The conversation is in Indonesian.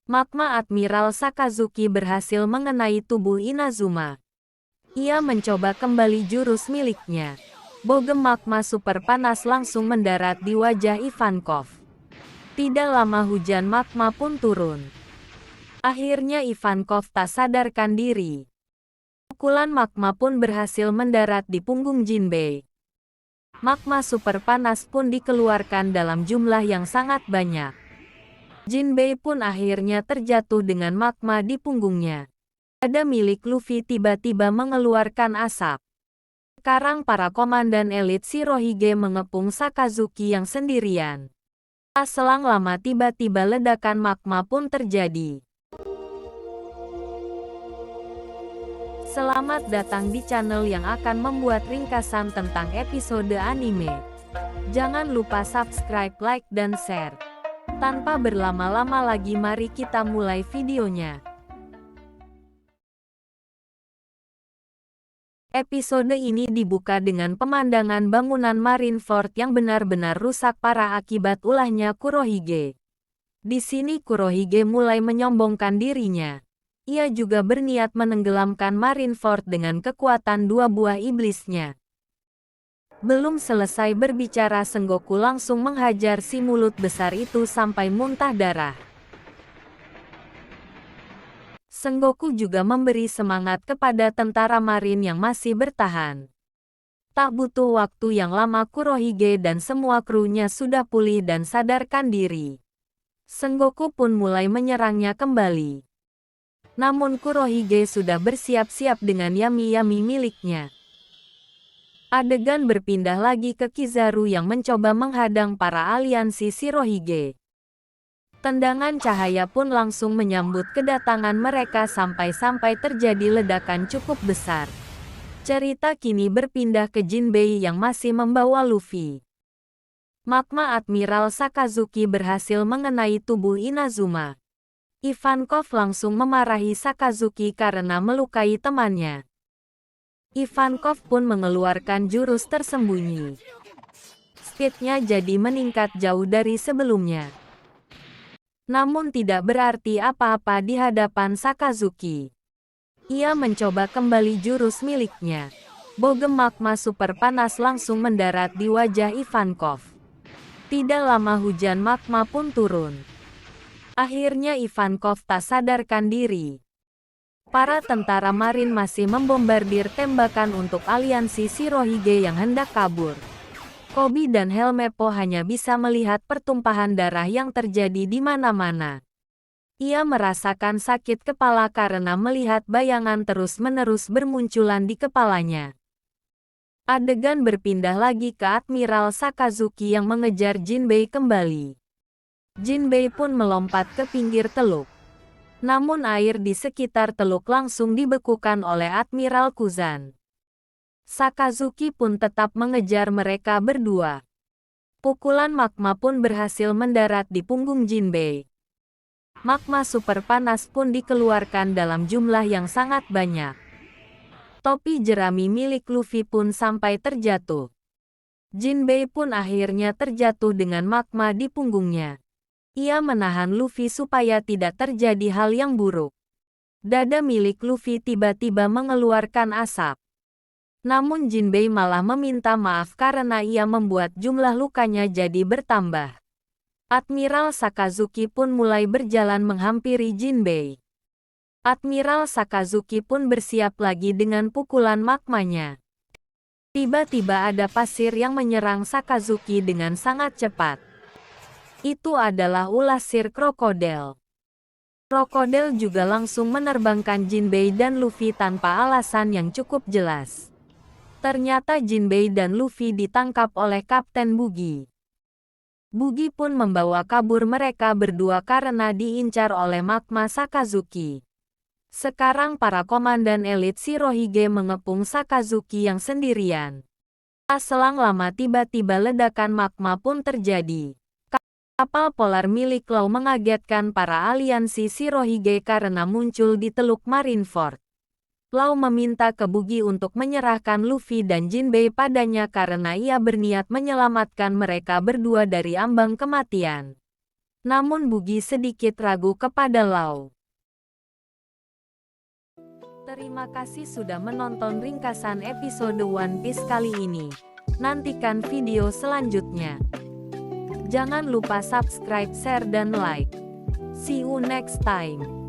Magma Admiral Sakazuki berhasil mengenai tubuh Inazuma. Ia mencoba kembali jurus miliknya. Bogem magma super panas langsung mendarat di wajah Ivankov. Tidak lama hujan magma pun turun. Akhirnya Ivankov tak sadarkan diri. Pukulan magma pun berhasil mendarat di punggung Jinbei. Magma super panas pun dikeluarkan dalam jumlah yang sangat banyak. Jinbei pun akhirnya terjatuh dengan magma di punggungnya. Dada milik Luffy tiba-tiba mengeluarkan asap. Sekarang para komandan elit Shirohige mengepung Sakazuki yang sendirian. Tak selang lama tiba-tiba ledakan magma pun terjadi. Selamat datang di channel yang akan membuat ringkasan tentang episode anime. Jangan lupa subscribe, like, dan share. Tanpa berlama-lama lagi mari kita mulai videonya. Episode ini dibuka dengan pemandangan bangunan Marineford yang benar-benar rusak parah akibat ulahnya Kurohige. Di sini Kurohige mulai menyombongkan dirinya. Ia juga berniat menenggelamkan Marineford dengan kekuatan dua buah iblisnya. Belum selesai berbicara Sengoku langsung menghajar si mulut besar itu sampai muntah darah. Sengoku juga memberi semangat kepada tentara marin yang masih bertahan. Tak butuh waktu yang lama Kurohige dan semua krunya sudah pulih dan sadarkan diri. Sengoku pun mulai menyerangnya kembali. Namun Kurohige sudah bersiap-siap dengan yami-yami miliknya. Adegan berpindah lagi ke Kizaru yang mencoba menghadang para aliansi Shirohige. Tendangan cahaya pun langsung menyambut kedatangan mereka sampai-sampai terjadi ledakan cukup besar. Cerita kini berpindah ke Jinbei yang masih membawa Luffy. Magma Admiral Sakazuki berhasil mengenai tubuh Inazuma. Ivankov langsung memarahi Sakazuki karena melukai temannya. Ivankov pun mengeluarkan jurus tersembunyi. Speednya jadi meningkat jauh dari sebelumnya. Namun tidak berarti apa-apa di hadapan Sakazuki. Ia mencoba kembali jurus miliknya. Bogem magma super panas langsung mendarat di wajah Ivankov. Tidak lama hujan magma pun turun. Akhirnya Ivankov tak sadarkan diri. Para tentara marin masih membombardir tembakan untuk aliansi Shirohige yang hendak kabur. Koby dan Helmeppo hanya bisa melihat pertumpahan darah yang terjadi di mana-mana. Ia merasakan sakit kepala karena melihat bayangan terus-menerus bermunculan di kepalanya. Adegan berpindah lagi ke Admiral Sakazuki yang mengejar Jinbei kembali. Jinbei pun melompat ke pinggir teluk. Namun air di sekitar teluk langsung dibekukan oleh Admiral Kuzan. Sakazuki pun tetap mengejar mereka berdua. Pukulan magma pun berhasil mendarat di punggung Jinbei. Magma super panas pun dikeluarkan dalam jumlah yang sangat banyak. Topi jerami milik Luffy pun sampai terjatuh. Jinbei pun akhirnya terjatuh dengan magma di punggungnya. Ia menahan Luffy supaya tidak terjadi hal yang buruk. Dada milik Luffy tiba-tiba mengeluarkan asap. Namun Jinbei malah meminta maaf karena ia membuat jumlah lukanya jadi bertambah. Admiral Sakazuki pun mulai berjalan menghampiri Jinbei. Admiral Sakazuki pun bersiap lagi dengan pukulan magmanya. Tiba-tiba ada pasir yang menyerang Sakazuki dengan sangat cepat. Itu adalah ulas sir krokodil. Krokodil juga langsung menerbangkan Jinbei dan Luffy tanpa alasan yang cukup jelas. Ternyata Jinbei dan Luffy ditangkap oleh Kapten Buggy. Buggy pun membawa kabur mereka berdua karena diincar oleh magma Sakazuki. Sekarang para komandan elit Shirohige mengepung Sakazuki yang sendirian. Tak selang lama tiba-tiba ledakan magma pun terjadi. Kapal polar milik Law mengagetkan para aliansi Shirohige karena muncul di Teluk Marineford. Law meminta ke Buggy untuk menyerahkan Luffy dan Jinbei padanya karena ia berniat menyelamatkan mereka berdua dari ambang kematian. Namun Bugi sedikit ragu kepada Lau. Terima kasih sudah menonton ringkasan episode One Piece kali ini. Nantikan video selanjutnya. Jangan lupa subscribe, share, dan like. See you next time.